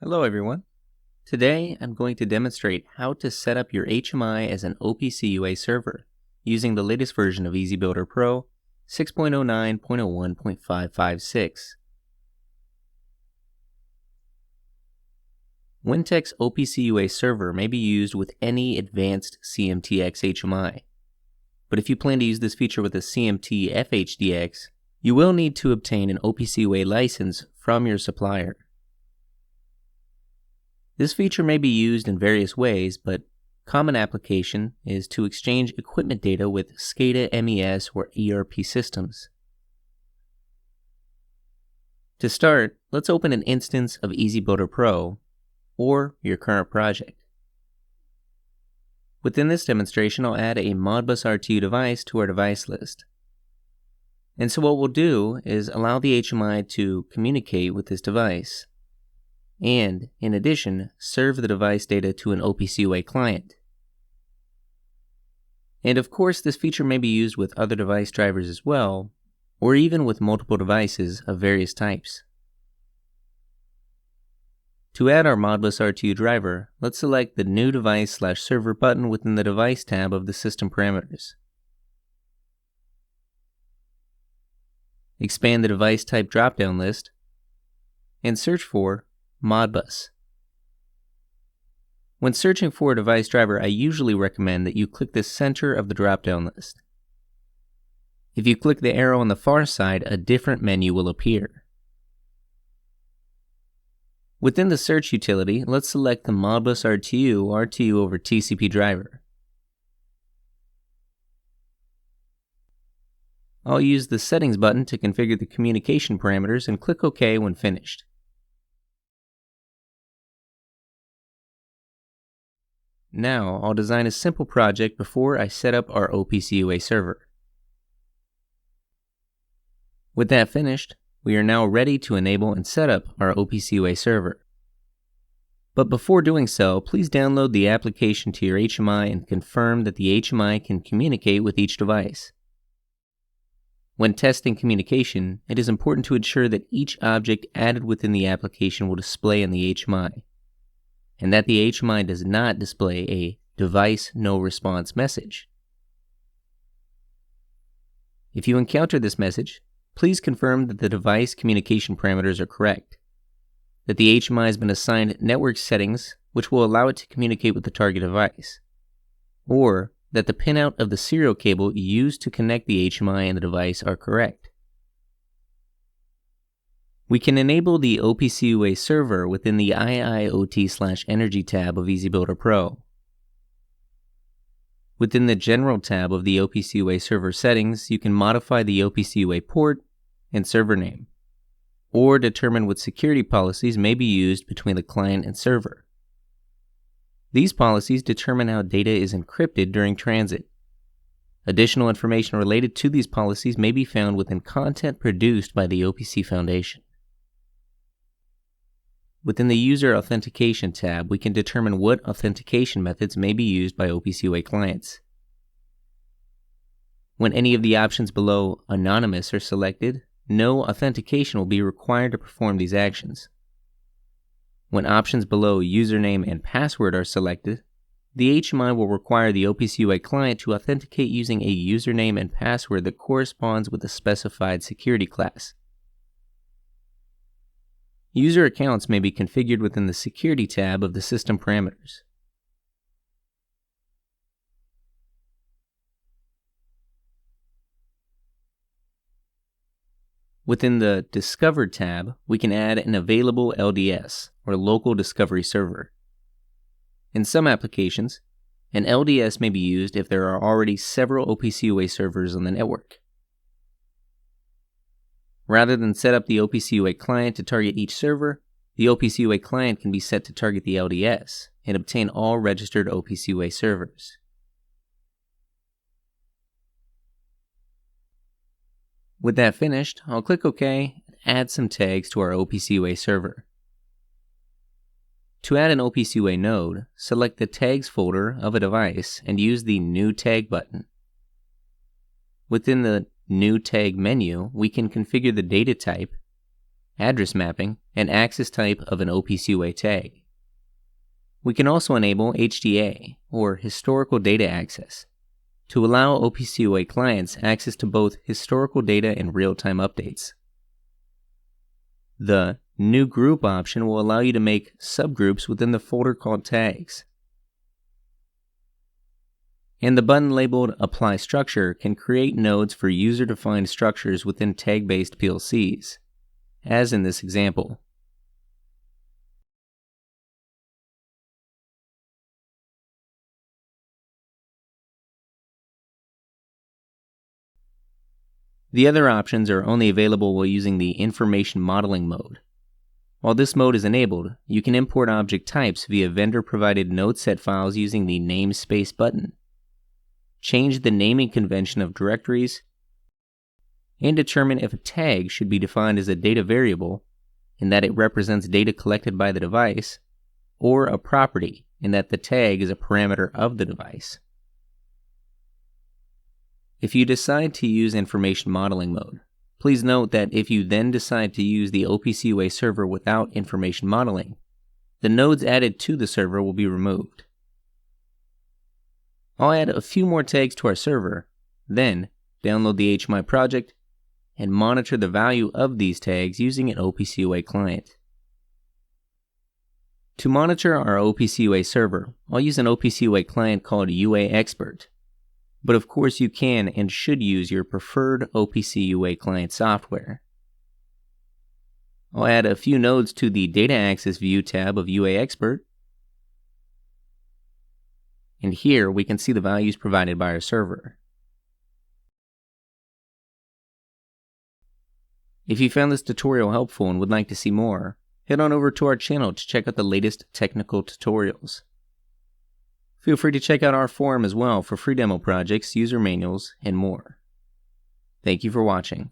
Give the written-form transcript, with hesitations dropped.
Hello everyone. Today I'm going to demonstrate how to set up your HMI as an OPC UA server using the latest version of EasyBuilder Pro 6.09.01.556. Weintek's OPC UA server may be used with any advanced CMTX HMI, but if you plan to use this feature with a CMT FHDX, you will need to obtain an OPC UA license from your supplier. This feature may be used in various ways, but common application is to exchange equipment data with SCADA MES or ERP systems. To start, let's open an instance of EasyBuilder Pro or your current project. Within this demonstration, I'll add a Modbus RTU device to our device list. And so what we'll do is allow the HMI to communicate with this device, and, in addition, serve the device data to an OPC UA client. And of course, this feature may be used with other device drivers as well, or even with multiple devices of various types. To add our Modbus RTU driver, let's select the New Device/Server button within the Device tab of the System Parameters. Expand the device type drop-down list, and search for Modbus. When searching for a device driver, I usually recommend that you click the center of the drop-down list. If you click the arrow on the far side, a different menu will appear. Within the search utility, let's select the Modbus RTU over TCP driver. I'll use the Settings button to configure the communication parameters and click OK when finished. Now, I'll design a simple project before I set up our OPC UA server. With that finished, we are now ready to enable and set up our OPC UA server. But before doing so, please download the application to your HMI and confirm that the HMI can communicate with each device. When testing communication, it is important to ensure that each object added within the application will display in the HMI, and that the HMI does not display a device no response message. If you encounter this message, please confirm that the device communication parameters are correct, that the HMI has been assigned network settings which will allow it to communicate with the target device, or that the pinout of the serial cable used to connect the HMI and the device are correct. We can enable the OPC UA server within the IIoT/Energy tab of EasyBuilder Pro. Within the General tab of the OPC UA server settings, you can modify the OPC UA port and server name, or determine what security policies may be used between the client and server. These policies determine how data is encrypted during transit. Additional information related to these policies may be found within content produced by the OPC Foundation. Within the User Authentication tab, we can determine what authentication methods may be used by OPC UA clients. When any of the options below Anonymous are selected, no authentication will be required to perform these actions. When options below Username and Password are selected, the HMI will require the OPC UA client to authenticate using a username and password that corresponds with the specified security class. User accounts may be configured within the Security tab of the System Parameters. Within the Discover tab, we can add an available LDS, or Local Discovery Server. In some applications, an LDS may be used if there are already several OPC UA servers on the network. Rather than set up the OPC UA client to target each server, the OPC UA client can be set to target the LDS and obtain all registered OPC UA servers. With that finished, I'll click OK and add some tags to our OPC UA server. To add an OPC UA node, select the Tags folder of a device and use the New Tag button. Within the New Tag menu, we can configure the data type address mapping, and access type of an OPC UA tag. We can also enable HDA, or Historical Data Access, to allow OPC UA clients access to both historical data and real-time updates. The New Group option will allow you to make subgroups within the folder called Tags. And the button labeled Apply Structure can create nodes for user-defined structures within tag-based PLCs, as in this example. The other options are only available while using the Information Modeling mode. While this mode is enabled, you can import object types via vendor-provided node set files using the Namespace button, change the naming convention of directories, and determine if a tag should be defined as a data variable in that it represents data collected by the device, or a property in that the tag is a parameter of the device. If you decide to use Information Modeling mode, please note that if you then decide to use the OPC UA server without information modeling, the nodes added to the server will be removed. I'll add a few more tags to our server, then download the HMI project and monitor the value of these tags using an OPC UA client. To monitor our OPC UA server, I'll use an OPC UA client called UA Expert. But of course you can and should use your preferred OPC UA client software. I'll add a few nodes to the Data Access View tab of UA Expert. And here we can see the values provided by our server. If you found this tutorial helpful and would like to see more, head on over to our channel to check out the latest technical tutorials. Feel free to check out our forum as well for free demo projects, user manuals, and more. Thank you for watching.